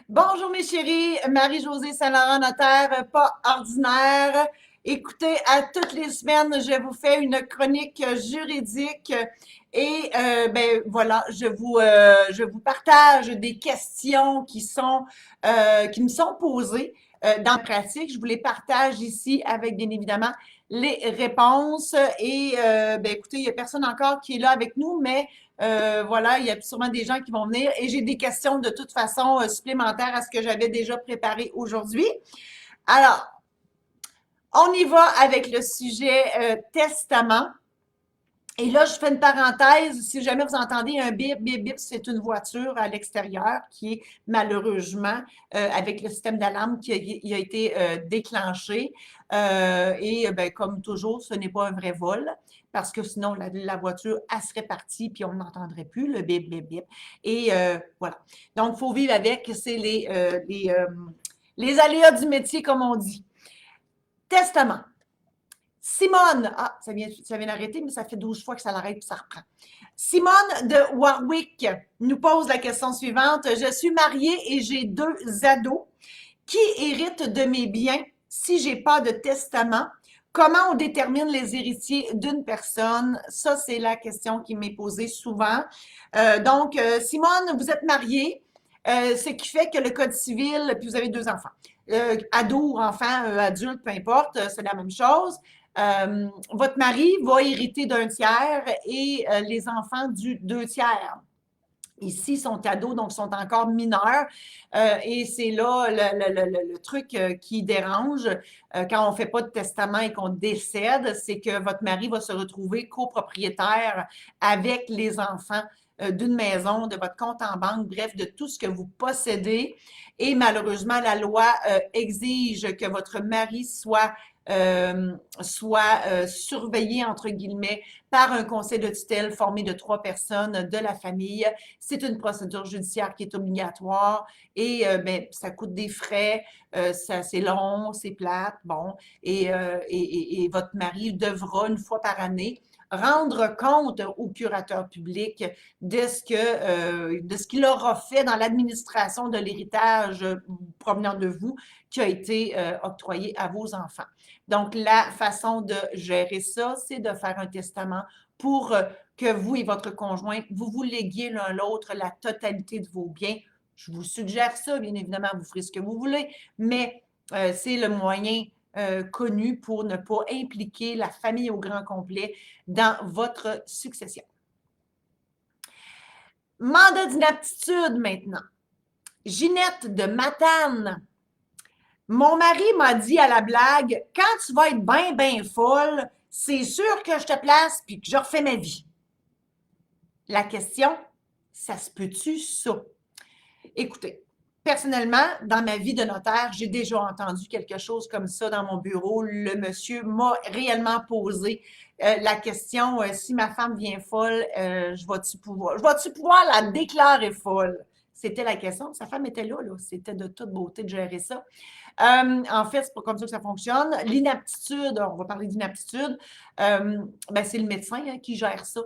Bonjour mes chéris, Marie-Josée Saint-Laurent, notaire pas ordinaire. Écoutez, à toutes les semaines, je vous fais une chronique juridique et ben voilà, je vous partage des questions qui me sont posées dans la pratique. Je vous les partage ici avec bien évidemment les réponses et ben écoutez, il y a personne encore qui est là avec nous, mais voilà, il y a sûrement des gens qui vont venir et j'ai des questions de toute façon supplémentaires à ce que j'avais déjà préparé aujourd'hui. Alors, on y va avec le sujet testament. Et là, je fais une parenthèse. Si jamais vous entendez un bip, bip, bip, c'est une voiture à l'extérieur qui est malheureusement avec le système d'alarme qui a été déclenché. Et ben, comme toujours, ce n'est pas un vrai vol parce que sinon, la voiture, elle serait partie puis on n'entendrait plus le bip, bip, bip. Et voilà. Donc, il faut vivre avec. C'est les aléas du métier, comme on dit. Testament. Simone, ça vient d'arrêter, mais ça fait 12 fois que ça l'arrête puis ça reprend. Simone de Warwick nous pose la question suivante. Je suis mariée et j'ai 2 ados. Qui hérite de mes biens si j'ai pas de testament? Comment on détermine les héritiers d'une personne? Ça, c'est la question qui m'est posée souvent. Simone, vous êtes mariée, ce qui fait que le Code civil, puis vous avez 2 enfants. Ados, enfants, adultes, peu importe, c'est la même chose. Votre mari va hériter d'un tiers et les enfants du 2 tiers. Ici, ils sont ados, donc ils sont encore mineurs. Et c'est là le truc qui dérange quand on ne fait pas de testament et qu'on décède, c'est que votre mari va se retrouver copropriétaire avec les enfants d'une maison, de votre compte en banque, bref, de tout ce que vous possédez. Et malheureusement, la loi exige que votre mari soit surveillé, entre guillemets, par un conseil de tutelle formé de 3 personnes de la famille. C'est une procédure judiciaire qui est obligatoire et ben, ça coûte des frais, c'est long, c'est plate, bon, et votre mari devra une fois par année rendre compte au curateur public de ce qu'il aura fait dans l'administration de l'héritage provenant de vous qui a été octroyé à vos enfants. Donc, la façon de gérer ça, c'est de faire un testament pour que vous et votre conjoint, vous vous léguiez l'un l'autre la totalité de vos biens. Je vous suggère ça, bien évidemment, vous ferez ce que vous voulez, mais c'est le moyen connu pour ne pas impliquer la famille au grand complet dans votre succession. Mandat d'inaptitude maintenant. Ginette de Matane. Mon mari m'a dit à la blague, quand tu vas être bien, bien folle, c'est sûr que je te place puis que je refais ma vie. La question, ça se peut-tu ça? Écoutez, personnellement, dans ma vie de notaire, j'ai déjà entendu quelque chose comme ça dans mon bureau. Le monsieur m'a réellement posé la question, si ma femme vient folle, je vais-tu pouvoir la déclarer folle? C'était la question. Sa femme était là. C'était de toute beauté de gérer ça. En fait, c'est pas comme ça que ça fonctionne. L'inaptitude, on va parler d'inaptitude, ben, c'est le médecin qui gère ça.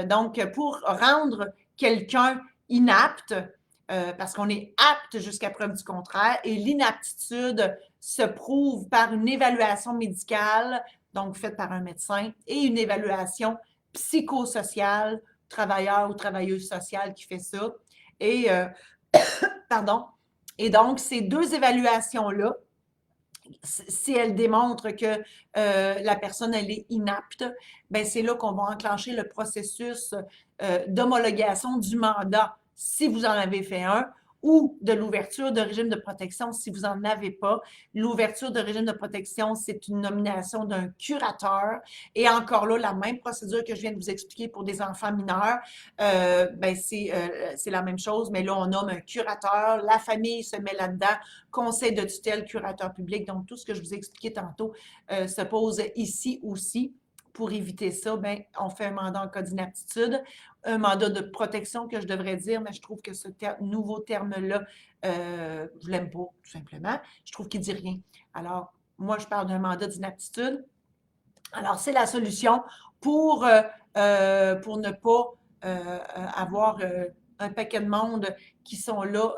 Donc, pour rendre quelqu'un inapte, parce qu'on est apte jusqu'à preuve du contraire, et l'inaptitude se prouve par une évaluation médicale, donc faite par un médecin, et une évaluation psychosociale, travailleur ou travailleuse sociale qui fait ça. Et, pardon, et donc, ces 2 évaluations-là, si elles démontrent que la personne, elle est inapte, ben c'est là qu'on va enclencher le processus d'homologation du mandat si vous en avez fait un ou de l'ouverture de régime de protection si vous n'en avez pas. L'ouverture de régime de protection, c'est une nomination d'un curateur. Et encore là, la même procédure que je viens de vous expliquer pour des enfants mineurs, ben c'est la même chose, mais là, on nomme un curateur. La famille se met là-dedans, conseil de tutelle, curateur public. Donc, tout ce que je vous ai expliqué tantôt se pose ici aussi. Pour éviter ça, ben, on fait un mandat en cas d'inaptitude, un mandat de protection que je devrais dire, mais je trouve que ce nouveau terme-là, je ne l'aime pas, tout simplement. Je trouve qu'il ne dit rien. Alors, moi, je parle d'un mandat d'inaptitude. Alors, c'est la solution pour ne pas avoir un paquet de monde qui sont là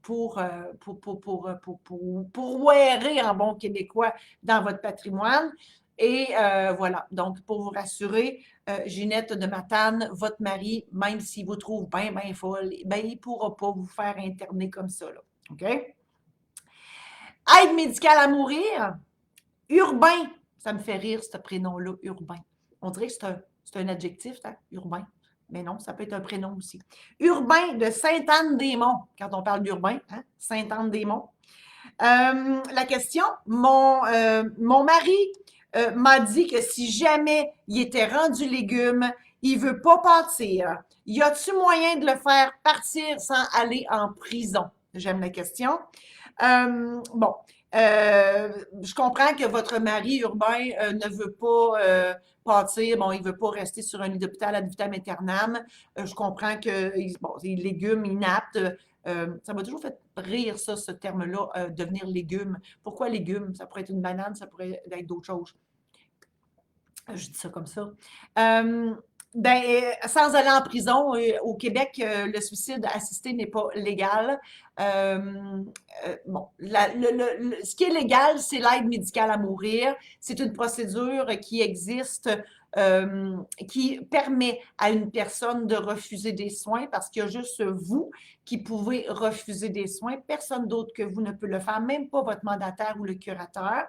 pour wearer en bon québécois dans votre patrimoine. Et voilà, donc pour vous rassurer, Ginette de Matane, votre mari, même s'il vous trouve bien, bien folle, ben, il ne pourra pas vous faire interner comme ça, là. OK? Aide médicale à mourir, urbain. Ça me fait rire, ce prénom-là, urbain. On dirait que c'est un adjectif, hein, urbain. Mais non, ça peut être un prénom aussi. Urbain de Sainte-Anne-des-Monts, quand on parle d'urbain, hein, Sainte-Anne-des-Monts. La question, mon mari m'a dit que si jamais il était rendu légume, il veut pas partir. Y a-t-il moyen de le faire partir sans aller en prison? J'aime la question. Bon, je comprends que votre mari urbain ne veut pas partir, bon, il veut pas rester sur un lit d'hôpital ad vitam aeternam. Je comprends que, bon, il est légume, inapte. Ça m'a toujours fait rire, ça, ce terme-là, devenir légume. Pourquoi légume? Ça pourrait être une banane, ça pourrait être d'autres choses. Je dis ça comme ça. Ben, sans aller en prison, au Québec, le suicide assisté n'est pas légal. Bon, ce qui est légal, c'est l'aide médicale à mourir. C'est une procédure qui existe, qui permet à une personne de refuser des soins parce qu'il y a juste vous qui pouvez refuser des soins. Personne d'autre que vous ne peut le faire, même pas votre mandataire ou le curateur.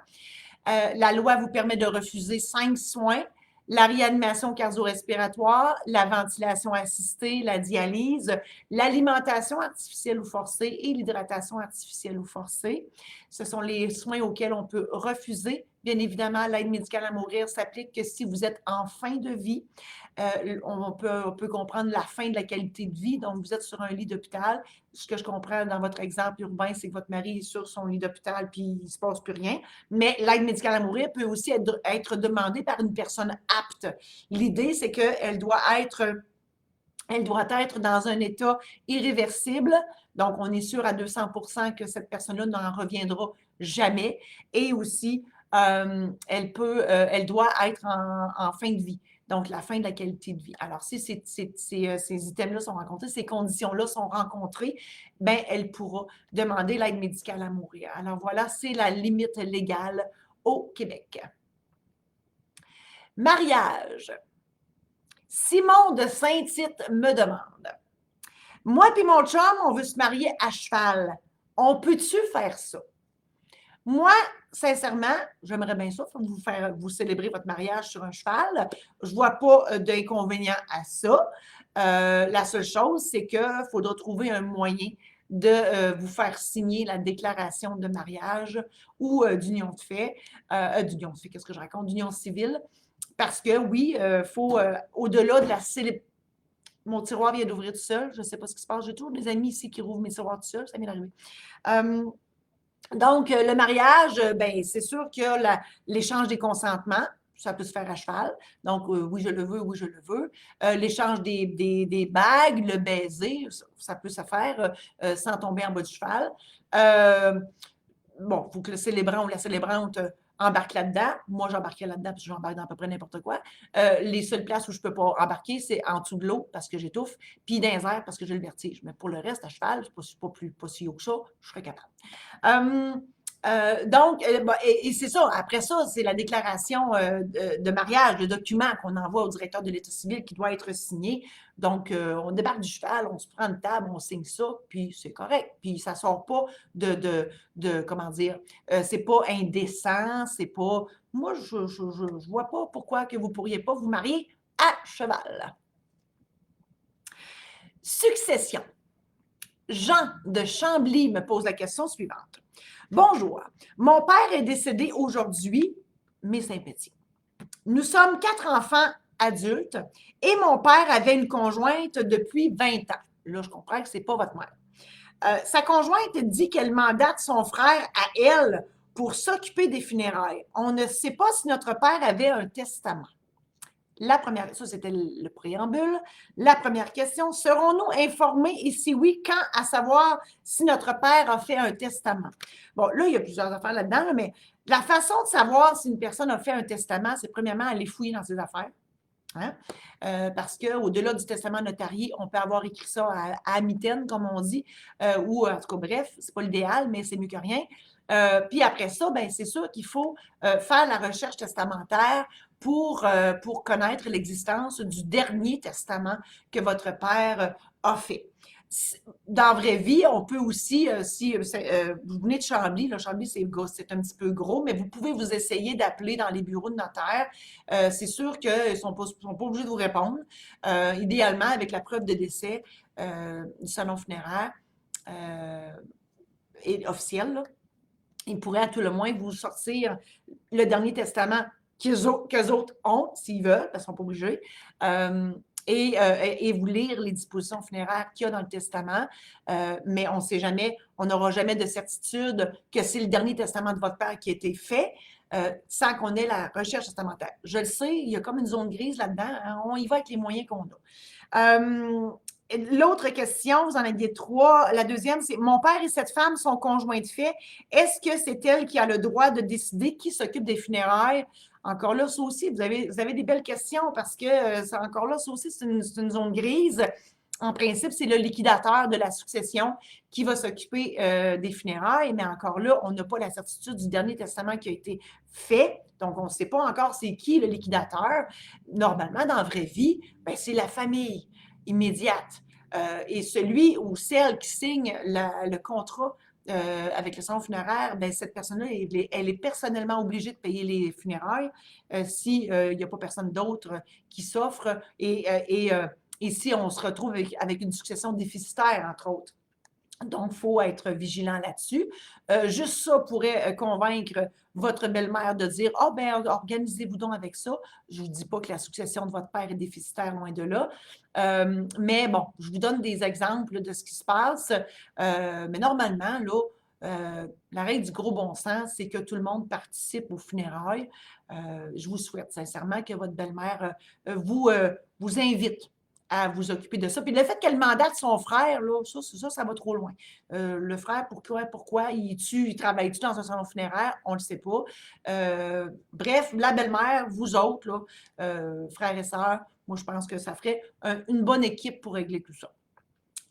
La loi vous permet de refuser 5 soins: la réanimation cardio-respiratoire, la ventilation assistée, la dialyse, l'alimentation artificielle ou forcée et l'hydratation artificielle ou forcée. Ce sont les soins auxquels on peut refuser. Bien évidemment, l'aide médicale à mourir s'applique que si vous êtes en fin de vie. On peut comprendre la fin de la qualité de vie. Donc, vous êtes sur un lit d'hôpital. Ce que je comprends dans votre exemple urbain, c'est que votre mari est sur son lit d'hôpital puis il ne se passe plus rien. Mais l'aide médicale à mourir peut aussi être demandée par une personne apte. L'idée, c'est qu'elle doit être dans un état irréversible. Donc, on est sûr à 200% que cette personne-là n'en reviendra jamais. Et aussi, elle doit être en fin de vie. Donc, la fin de la qualité de vie. Alors, si ces items-là sont rencontrés, ces conditions-là sont rencontrées, bien, elle pourra demander l'aide médicale à mourir. Alors, voilà, c'est la limite légale au Québec. Mariage. Simon de Saint-Tite me demande: moi et mon chum, on veut se marier à cheval. On peut-tu faire ça? Moi, sincèrement, j'aimerais bien ça, vous célébrer votre mariage sur un cheval. Je ne vois pas d'inconvénient à ça. La seule chose, c'est qu'il faudra trouver un moyen de vous faire signer la déclaration de mariage ou d'union de fait. Qu'est-ce que je raconte? D'union civile. Parce que oui, il faut, au-delà de la célébration. Mon tiroir vient d'ouvrir tout seul. Je ne sais pas ce qui se passe. J'ai toujours des amis ici qui rouvrent mes tiroirs tout seul. Ça vient d'arriver. Donc, le mariage, ben, c'est sûr que l'échange des consentements, ça peut se faire à cheval. Donc, oui, je le veux, oui, je le veux. L'échange des bagues, le baiser, ça peut se faire sans tomber en bas du cheval. Bon, il faut que le célébrant ou la célébrante embarque là-dedans. Moi, j'embarquerai là-dedans parce que j'embarque dans à peu près n'importe quoi. Les seules places où je ne peux pas embarquer, c'est en dessous de l'eau parce que j'étouffe, puis dans les airs parce que j'ai le vertige. Mais pour le reste, à cheval, c'est pas si haut que ça, je serais capable. Donc, et c'est ça. Après ça, c'est la déclaration de mariage, le document qu'on envoie au directeur de l'État civil qui doit être signé. Donc, on débarque du cheval, on se prend une table, on signe ça, puis c'est correct. Puis ça ne sort pas comment dire, c'est pas indécent, c'est pas. Moi, je ne vois pas pourquoi que vous ne pourriez pas vous marier à cheval. Succession. Jean de Chambly me pose la question suivante. Bonjour, mon père est décédé aujourd'hui, mes sympathies. Nous sommes 4 enfants adultes et mon père avait une conjointe depuis 20 ans. Là, je comprends que ce n'est pas votre mère. Sa conjointe dit qu'elle mandate son frère à elle pour s'occuper des funérailles. On ne sait pas si notre père avait un testament. Ça c'était le préambule. La première question, serons-nous informés et si oui, quand, à savoir si notre père a fait un testament? Bon, là, il y a plusieurs affaires là-dedans, mais la façon de savoir si une personne a fait un testament, c'est premièrement aller fouiller dans ses affaires. Hein? Parce qu'au-delà du testament notarié, on peut avoir écrit ça à mitaine, comme on dit, ou en tout cas, bref, c'est pas l'idéal, mais c'est mieux que rien. Puis après ça, ben, c'est sûr qu'il faut faire la recherche testamentaire pour connaître l'existence du dernier testament que votre père a fait. Dans la vraie vie, on peut aussi, si vous venez de Chambly, là, Chambly c'est un petit peu gros, mais vous pouvez vous essayer d'appeler dans les bureaux de notaire. C'est sûr qu'ils ne sont pas obligés de vous répondre. Idéalement, avec la preuve de décès du salon funéraire officiel, là, ils pourraient à tout le moins vous sortir le dernier testament qu'eux autres ont, s'ils veulent, parce qu'ils ne sont pas obligés, et vous lire les dispositions funéraires qu'il y a dans le testament. Mais on ne sait jamais, on n'aura jamais de certitude que c'est le dernier testament de votre père qui a été fait. Sans qu'on ait la recherche testamentaire. Je le sais, il y a comme une zone grise là-dedans. Hein, on y va avec les moyens qu'on a. L'autre question, vous en aviez trois. La deuxième, c'est mon père et cette femme sont conjoints de fait. Est-ce que c'est elle qui a le droit de décider qui s'occupe des funérailles? Encore là, ça aussi, vous avez des belles questions parce que encore là, ça aussi, c'est une zone grise. En principe, c'est le liquidateur de la succession qui va s'occuper des funérailles, mais encore là, on n'a pas la certitude du dernier testament qui a été fait. Donc, on ne sait pas encore c'est qui le liquidateur. Normalement, dans la vraie vie, ben, c'est la famille immédiate. Et celui ou celle qui signe le contrat avec le salon funéraire, ben, cette personne-là, elle est personnellement obligée de payer les funérailles s'il n'y a pas personne d'autre qui s'offre. Et si on se retrouve avec une succession déficitaire, entre autres. Donc, il faut être vigilant là-dessus. Juste ça pourrait convaincre votre belle-mère de dire ah, ben, organisez-vous donc avec ça. Je ne vous dis pas que la succession de votre père est déficitaire, loin de là. Mais bon, je vous donne des exemples de ce qui se passe. Mais normalement, là, la règle du gros bon sens, c'est que tout le monde participe aux funérailles. Je vous souhaite sincèrement que votre belle-mère vous invite à vous occuper de ça. Puis le fait qu'elle mandate son frère, là, ça va trop loin. Le frère, pourquoi il travaille-tu dans un salon funéraire? On ne le sait pas. Bref, la belle-mère, vous autres, là, frères et sœurs, moi, je pense que ça ferait une bonne équipe pour régler tout ça.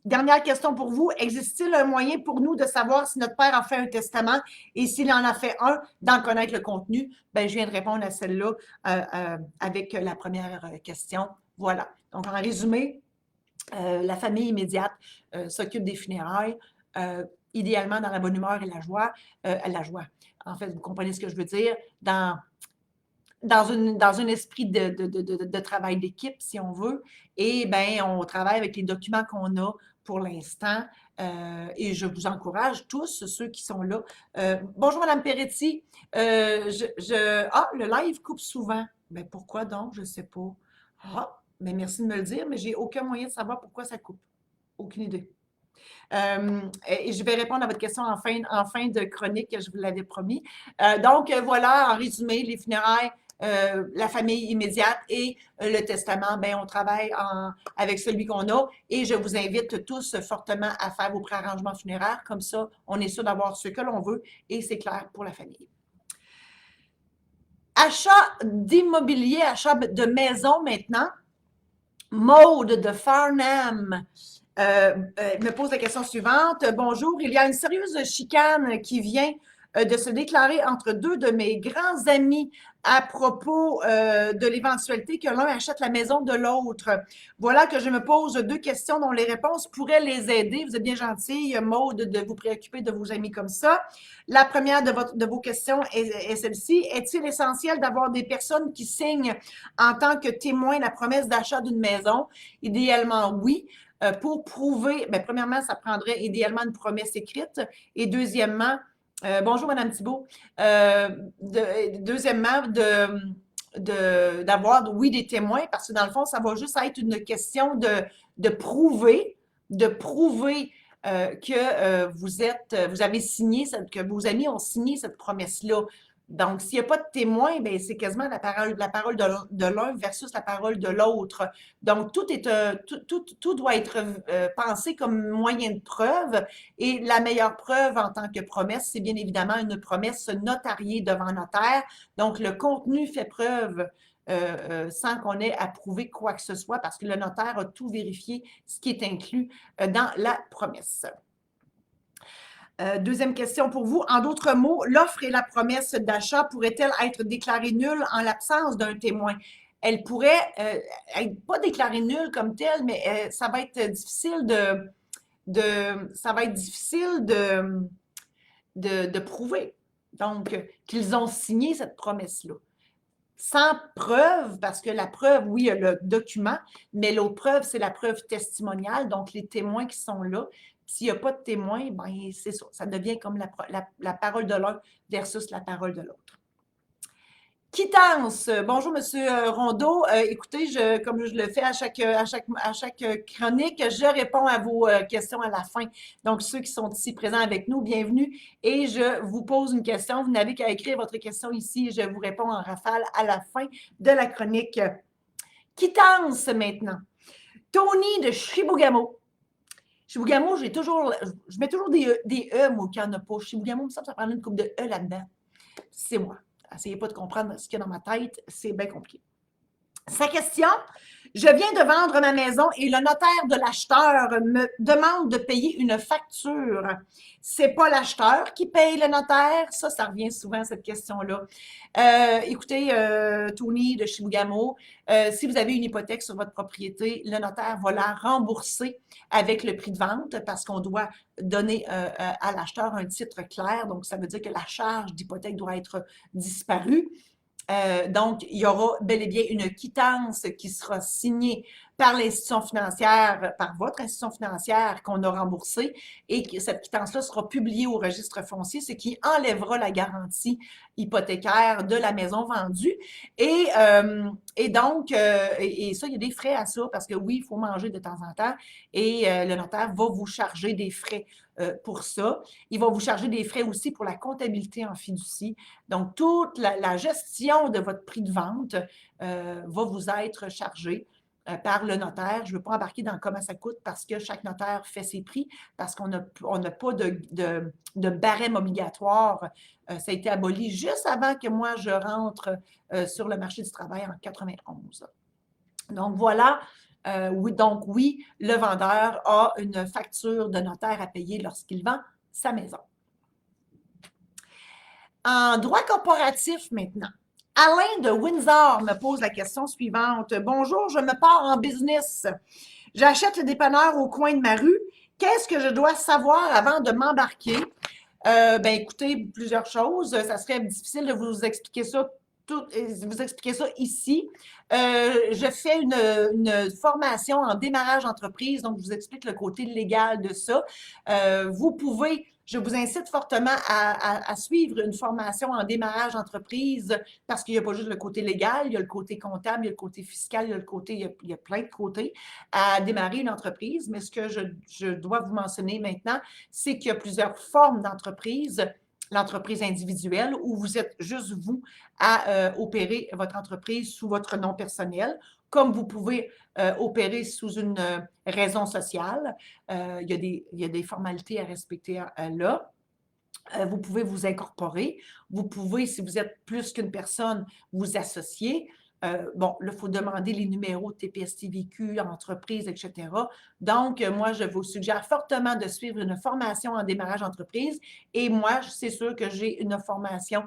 Dernière question pour vous. Existe-t-il un moyen pour nous de savoir si notre père a fait un testament et s'il en a fait un, d'en connaître le contenu? Ben, je viens de répondre à celle-là avec la première question. Voilà. Donc, en résumé, la famille immédiate s'occupe des funérailles, idéalement dans la bonne humeur et la joie. La joie. En fait, vous comprenez ce que je veux dire? Dans un esprit de travail d'équipe, si on veut. Et bien, on travaille avec les documents qu'on a pour l'instant. Et je vous encourage tous, ceux qui sont là. Bonjour, Mme Peretti. Le live coupe souvent. Mais pourquoi donc? Je ne sais pas. Ah, mais merci de me le dire, mais j'ai aucun moyen de savoir pourquoi ça coupe. Aucune idée. Et je vais répondre à votre question en fin de chronique, je vous l'avais promis. Donc, voilà, en résumé, les funérailles, la famille immédiate et le testament, ben, on travaille avec celui qu'on a et je vous invite tous fortement à faire vos préarrangements funéraires. Comme ça, on est sûr d'avoir ce que l'on veut et c'est clair pour la famille. Achat d'immobilier, achat de maison maintenant. Maude de Farnham me pose la question suivante. Bonjour, il y a une sérieuse chicane qui vient de se déclarer entre deux de mes grands amis à propos de l'éventualité que l'un achète la maison de l'autre. Voilà que je me pose deux questions dont les réponses pourraient les aider. Vous êtes bien gentille, Maude, de vous préoccuper de vos amis comme ça. La première de vos questions est celle-ci. Est-il essentiel d'avoir des personnes qui signent en tant que témoins la promesse d'achat d'une maison? Idéalement, oui. Pour prouver, bien, premièrement, ça prendrait idéalement une promesse écrite. Et deuxièmement, bonjour, Mme Thibault. Deuxièmement, d'avoir, oui, des témoins, parce que dans le fond, ça va juste être une question de prouver que vous avez signé, que vos amis ont signé cette promesse-là. Donc, s'il n'y a pas de témoin, bien, c'est quasiment la parole de l'un versus la parole de l'autre. Donc, tout doit être pensé comme moyen de preuve. Et la meilleure preuve en tant que promesse, c'est bien évidemment une promesse notariée devant notaire. Donc, le contenu fait preuve sans qu'on ait à prouver quoi que ce soit parce que le notaire a tout vérifié, ce qui est inclus dans la promesse. Deuxième question pour vous. En d'autres mots, l'offre et la promesse d'achat pourraient-elles être déclarées nulles en l'absence d'un témoin? Elle pourrait être pas déclarée nulle comme telle, mais ça va être difficile ça va être difficile de prouver. Donc, qu'ils ont signé cette promesse-là. Sans preuve, parce que la preuve, oui, il y a le document, mais l'autre preuve, c'est la preuve testimoniale, donc les témoins qui sont là. S'il n'y a pas de témoins, ben, c'est ça. Ça devient comme la parole de l'un versus la parole de l'autre. Quittance. Bonjour, Monsieur Rondeau. Écoutez, comme je le fais à chaque chronique, je réponds à vos questions à la fin. Donc, ceux qui sont ici présents avec nous, bienvenue. Et je vous pose une question. Vous n'avez qu'à écrire votre question ici et je vous réponds en rafale à la fin de la chronique. Quittance maintenant. Tony de Chibougamau. Chibougamau, je mets toujours des E, moi, qu'il n'y en a pas. Chibougamau, ça prend une coupe de E là-dedans. C'est moi. Essayez pas de comprendre ce qu'il y a dans ma tête, c'est bien compliqué. Sa question, je viens de vendre ma maison et le notaire de l'acheteur me demande de payer une facture. C'est pas l'acheteur qui paye le notaire? Ça revient souvent, cette question-là. Écoutez, Tony de Chibougamau, si vous avez une hypothèque sur votre propriété, le notaire va la rembourser avec le prix de vente parce qu'on doit donner à l'acheteur un titre clair. Donc, ça veut dire que la charge d'hypothèque doit être disparue. Donc, il y aura bel et bien une quittance qui sera signée par l'institution financière, par votre institution financière qu'on a remboursée et que cette quittance-là sera publiée au registre foncier, ce qui enlèvera la garantie hypothécaire de la maison vendue. Et donc, et ça, il y a des frais à ça parce que oui, il faut manger de temps en temps et le notaire va vous charger des frais pour ça. Il va vous charger des frais aussi pour la comptabilité en fiducie. Donc, toute la gestion de votre prix de vente va vous être chargée par le notaire. Je ne veux pas embarquer dans comment ça coûte parce que chaque notaire fait ses prix, parce qu'on n'a pas de barème obligatoire. Ça a été aboli juste avant que moi, je rentre sur le marché du travail en 91. Donc, voilà. Oui, le vendeur a une facture de notaire à payer lorsqu'il vend sa maison. En droit corporatif maintenant, Alain de Windsor me pose la question suivante. Bonjour, je me pars en business. J'achète le dépanneur au coin de ma rue. Qu'est-ce que je dois savoir avant de m'embarquer? Écoutez, plusieurs choses. Ça serait difficile de vous expliquer ça ici. Je fais une formation en démarrage entreprise, donc je vous explique le côté légal de ça. Je vous incite fortement à suivre une formation en démarrage entreprise parce qu'il n'y a pas juste le côté légal, il y a le côté comptable, il y a le côté fiscal, il y a plein de côtés à démarrer une entreprise. Mais ce que je dois vous mentionner maintenant, c'est qu'il y a plusieurs formes d'entreprise. L'entreprise individuelle où vous êtes juste vous à opérer votre entreprise sous votre nom personnel, comme vous pouvez opérer sous une raison sociale. Il y a des formalités à respecter là. Vous pouvez vous incorporer. Vous pouvez, si vous êtes plus qu'une personne, vous associer. Là, il faut demander les numéros de TPS-TVQ, entreprise, etc. Donc, moi, je vous suggère fortement de suivre une formation en démarrage entreprise. Et moi, c'est sûr que j'ai une formation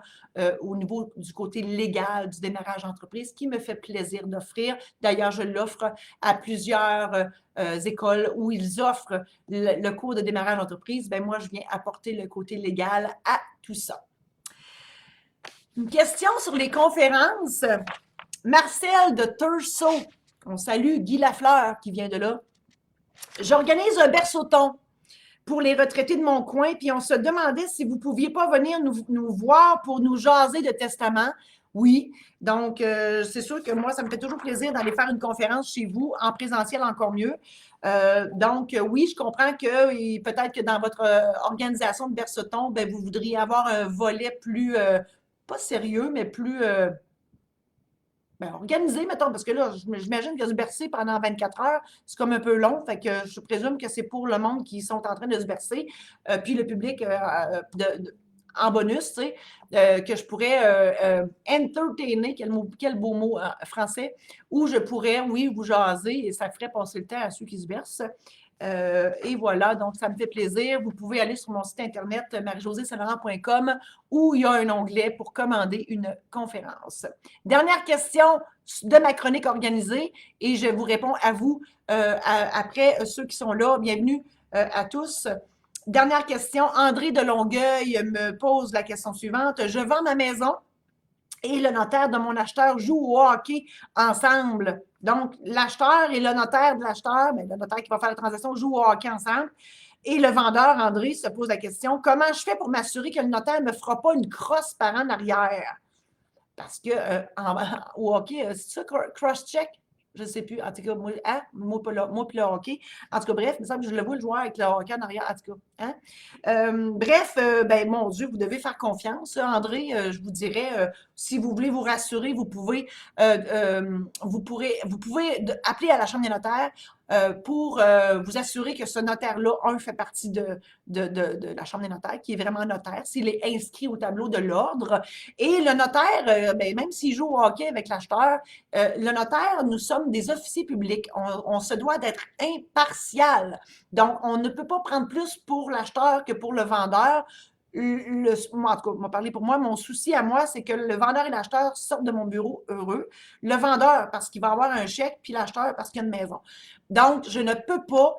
au niveau du côté légal du démarrage entreprise qui me fait plaisir d'offrir. D'ailleurs, je l'offre à plusieurs écoles où ils offrent le cours de démarrage entreprise. Bien, moi, je viens apporter le côté légal à tout ça. Une question sur les conférences. Marcel de Turso, on salue Guy Lafleur qui vient de là. J'organise un berceauton pour les retraités de mon coin, puis on se demandait si vous ne pouviez pas venir nous voir pour nous jaser de testament. Oui, donc c'est sûr que moi, ça me fait toujours plaisir d'aller faire une conférence chez vous, en présentiel encore mieux. Oui, je comprends que peut-être que dans votre organisation de berceauton, vous voudriez avoir un volet plus, pas sérieux, mais plus organisé, mettons, parce que là, j'imagine que se bercer pendant 24 heures, c'est comme un peu long, fait que je présume que c'est pour le monde qui sont en train de se bercer, puis le public en bonus, tu sais, que je pourrais entertainer, quel beau mot français, où je pourrais, oui, vous jaser et ça ferait passer le temps à ceux qui se versent. Et voilà, donc ça me fait plaisir. Vous pouvez aller sur mon site internet marie-josée-saint-laurent.com où il y a un onglet pour commander une conférence. Dernière question de ma chronique organisée et je vous réponds à vous après ceux qui sont là. Bienvenue à tous. Dernière question, André de Longueuil me pose la question suivante. Je vends ma maison et le notaire de mon acheteur jouent au hockey ensemble. Donc, l'acheteur et le notaire de l'acheteur, le notaire qui va faire la transaction, jouent au hockey ensemble. Et le vendeur, André, se pose la question, comment je fais pour m'assurer que le notaire ne me fera pas une crosse par en arrière? Parce que au hockey, c'est ça, cross-check? Je ne sais plus. En tout cas, moi puis le hockey. En tout cas, bref, il me semble que je le vois le joueur avec le hockey en arrière. En tout cas, bref, ben, mon Dieu, vous devez faire confiance. André, je vous dirais, si vous voulez vous rassurer, vous pouvez appeler à la Chambre des notaires pour vous assurer que ce notaire-là, fait partie de la Chambre des notaires, qui est vraiment notaire, s'il est inscrit au tableau de l'ordre. Et le notaire, ben, même s'il joue au hockey avec l'acheteur, le notaire, nous sommes des officiers publics. On se doit d'être impartial. Donc, on ne peut pas prendre plus pour l'acheteur que pour le vendeur. Moi, en tout cas, on va parler pour moi. Mon souci à moi, c'est que le vendeur et l'acheteur sortent de mon bureau heureux. Le vendeur, parce qu'il va avoir un chèque, puis l'acheteur, parce qu'il y a une maison. Donc, je ne peux pas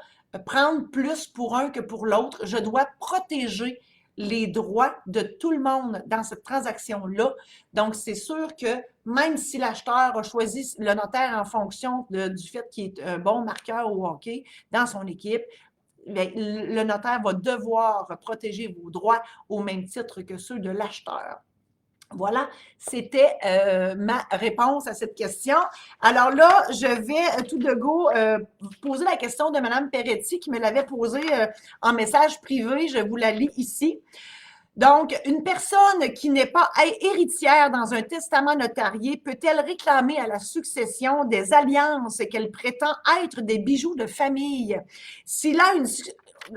prendre plus pour un que pour l'autre. Je dois protéger les droits de tout le monde dans cette transaction-là. Donc, c'est sûr que même si l'acheteur a choisi le notaire en fonction du fait qu'il est un bon marqueur au hockey dans son équipe, le notaire va devoir protéger vos droits au même titre que ceux de l'acheteur. Voilà, c'était ma réponse à cette question. Alors là, je vais tout de go poser la question de Mme Peretti qui me l'avait posée en message privé. Je vous la lis ici. Donc, une personne qui n'est pas héritière dans un testament notarié peut-elle réclamer à la succession des alliances qu'elle prétend être des bijoux de famille? S'il a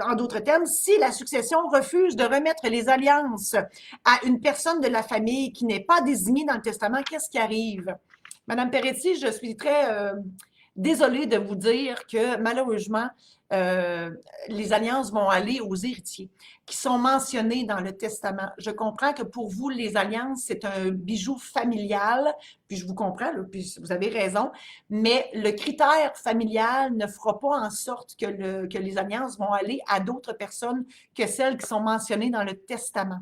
en d'autres termes, si la succession refuse de remettre les alliances à une personne de la famille qui n'est pas désignée dans le testament, qu'est-ce qui arrive? Madame Peretti, je suis très désolée de vous dire que malheureusement, les alliances vont aller aux héritiers qui sont mentionnés dans le testament. Je comprends que pour vous, les alliances, c'est un bijou familial, puis je vous comprends, là, puis vous avez raison, mais le critère familial ne fera pas en sorte que les alliances vont aller à d'autres personnes que celles qui sont mentionnées dans le testament.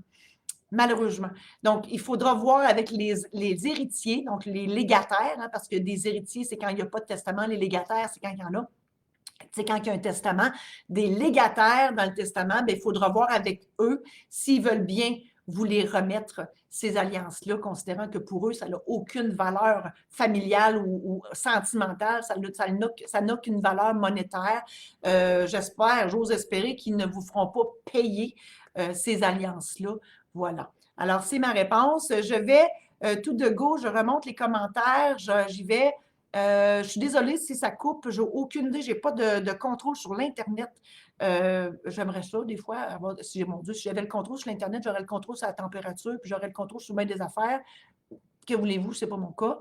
Malheureusement. Donc, il faudra voir avec les héritiers, donc les légataires, hein, parce que des héritiers, c'est quand il n'y a pas de testament, les légataires, c'est quand il y en a. C'est quand il y a un testament, des légataires dans le testament, bien, il faudra voir avec eux s'ils veulent bien vous les remettre, ces alliances-là, considérant que pour eux, ça n'a aucune valeur familiale ou sentimentale, ça n'a qu'une valeur monétaire. J'espère, j'ose espérer qu'ils ne vous feront pas payer ces alliances-là. Voilà. Alors, c'est ma réponse. Je vais tout de go, je remonte les commentaires, j'y vais. Je suis désolée si ça coupe, j'ai aucune idée, j'ai pas de contrôle sur l'Internet. J'aimerais ça, des fois, avoir, mon Dieu, si j'avais le contrôle sur l'Internet, j'aurais le contrôle sur la température, puis j'aurais le contrôle sur bien des affaires. Que voulez-vous, c'est pas mon cas.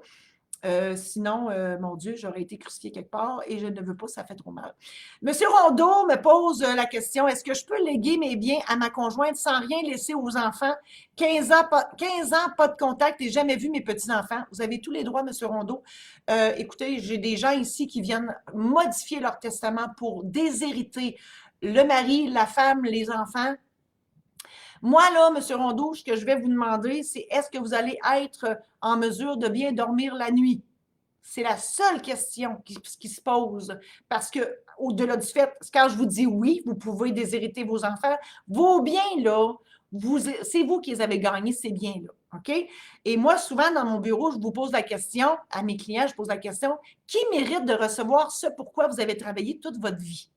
Sinon, mon Dieu, j'aurais été crucifiée quelque part et je ne veux pas, ça fait trop mal. Monsieur Rondeau me pose la question, est-ce que je peux léguer mes biens à ma conjointe sans rien laisser aux enfants? 15 ans, pas de contact et jamais vu mes petits-enfants. Vous avez tous les droits, Monsieur Rondeau. Écoutez, j'ai des gens ici qui viennent modifier leur testament pour déshériter le mari, la femme, les enfants. Moi, là, M. Rondeau, ce que je vais vous demander, c'est est-ce que vous allez être en mesure de bien dormir la nuit? C'est la seule question qui se pose. Parce que, au-delà du fait, quand je vous dis oui, vous pouvez déshériter vos enfants, vos biens, là, c'est vous qui les avez gagnés, ces biens-là. OK? Et moi, souvent, dans mon bureau, je vous pose la question, à mes clients, je pose la question, qui mérite de recevoir ce pourquoi vous avez travaillé toute votre vie?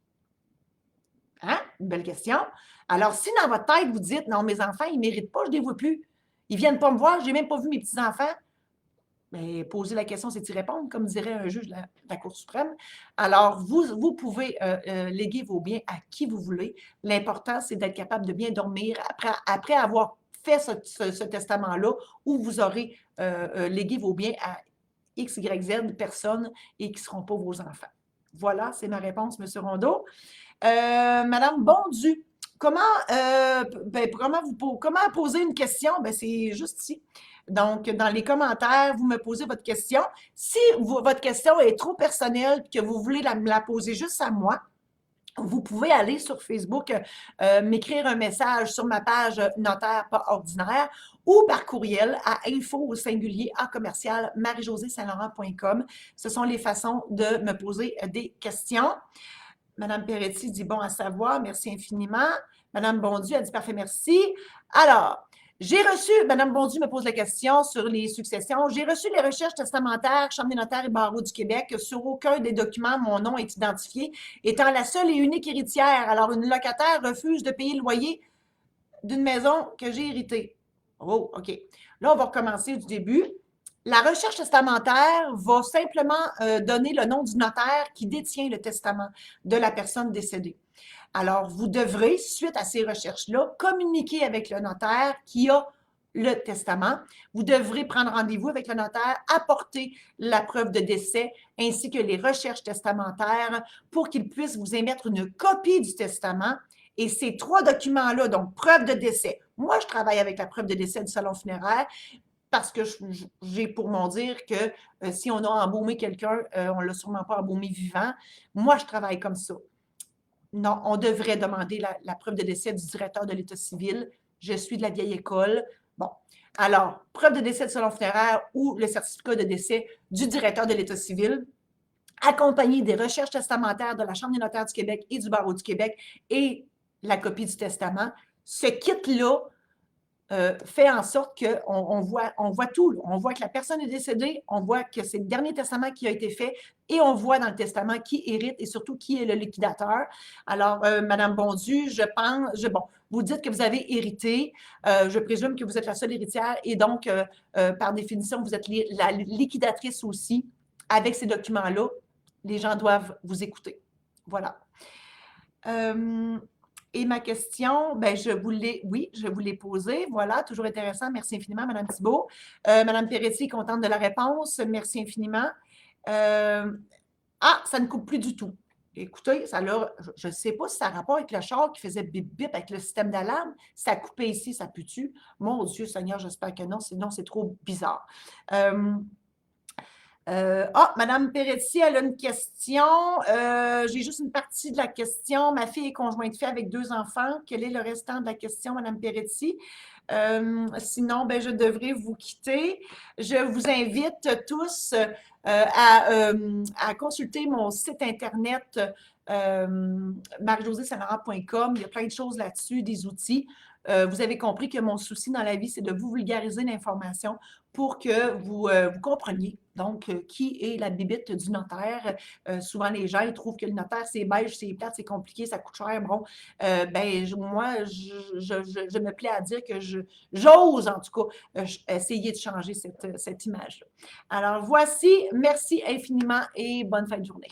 Hein? Une belle question. Alors, si dans votre tête, vous dites, non, mes enfants, ils ne méritent pas, je ne les vois plus. Ils ne viennent pas me voir, je n'ai même pas vu mes petits-enfants. Bien, poser la question, c'est y répondre, comme dirait un juge de la Cour suprême. Alors, vous pouvez léguer vos biens à qui vous voulez. L'important, c'est d'être capable de bien dormir après avoir fait ce testament-là où vous aurez légué vos biens à X, Y, Z personnes et qui ne seront pas vos enfants. Voilà, c'est ma réponse, M. Rondeau. Madame Bondu, comment poser une question? Ben, c'est juste ici. Donc, dans les commentaires, vous me posez votre question. Si votre question est trop personnelle et que vous voulez me la poser juste à moi, vous pouvez aller sur Facebook, m'écrire un message sur ma page Notaire pas ordinaire ou par courriel à info@marie-josée-saint-laurent.com. Ce sont les façons de me poser des questions. Madame Peretti dit bon à savoir, merci infiniment. Madame Bondu a dit parfait, merci. Alors, j'ai reçu, Madame Bondu me pose la question sur les successions. J'ai reçu les recherches testamentaires, Chambre des notaires et barreaux du Québec. Sur aucun des documents, mon nom est identifié, étant la seule et unique héritière. Alors, une locataire refuse de payer le loyer d'une maison que j'ai héritée. Oh, OK. Là, on va recommencer du début. La recherche testamentaire va simplement donner le nom du notaire qui détient le testament de la personne décédée. Alors, vous devrez, suite à ces recherches-là, communiquer avec le notaire qui a le testament. Vous devrez prendre rendez-vous avec le notaire, apporter la preuve de décès ainsi que les recherches testamentaires pour qu'il puisse vous émettre une copie du testament. Et ces 3 documents-là, donc preuve de décès. Moi, je travaille avec la preuve de décès du salon funéraire parce que j'ai pour mon dire que si on a embaumé quelqu'un, on ne l'a sûrement pas embaumé vivant. Moi, je travaille comme ça. Non, on devrait demander la preuve de décès du directeur de l'État civil. Je suis de la vieille école. Bon, alors, preuve de décès du salon funéraire ou le certificat de décès du directeur de l'État civil, accompagné des recherches testamentaires de la Chambre des notaires du Québec et du barreau du Québec et la copie du testament. Ce kit-là fait en sorte qu'on voit tout. On voit que la personne est décédée, on voit que c'est le dernier testament qui a été fait et on voit dans le testament qui hérite et surtout qui est le liquidateur. Alors, Madame Bondu, bon, vous dites que vous avez hérité. Je présume que vous êtes la seule héritière et donc, par définition, vous êtes la liquidatrice aussi. Avec ces documents-là, les gens doivent vous écouter. Voilà. Et ma question, ben je vous l'ai posée. Voilà, toujours intéressant. Merci infiniment, Mme Thibault. Mme Peretti est contente de la réponse. Merci infiniment. Ça ne coupe plus du tout. Écoutez, je ne sais pas si ça a rapport avec le char qui faisait bip-bip avec le système d'alarme. Ça a coupé ici, ça pue-tu? Mon Dieu Seigneur, j'espère que non, sinon c'est trop bizarre. Madame Peretti, elle a une question. J'ai juste une partie de la question. Ma fille est conjointe fille avec 2 enfants. Quel est le restant de la question, Madame Peretti? Sinon, ben, je devrais vous quitter. Je vous invite tous à consulter mon site Internet marie-josée-saint-laurent.com. Il y a plein de choses là-dessus, des outils. Vous avez compris que mon souci dans la vie, c'est de vous vulgariser l'information pour que vous compreniez donc qui est la bibite du notaire. Souvent, les gens ils trouvent que le notaire, c'est beige, c'est plate, c'est compliqué, ça coûte cher. Bon, moi, je me plais à dire que j'ose, en tout cas, essayer de changer cette image-là. Alors, voici. Merci infiniment et bonne fin de journée.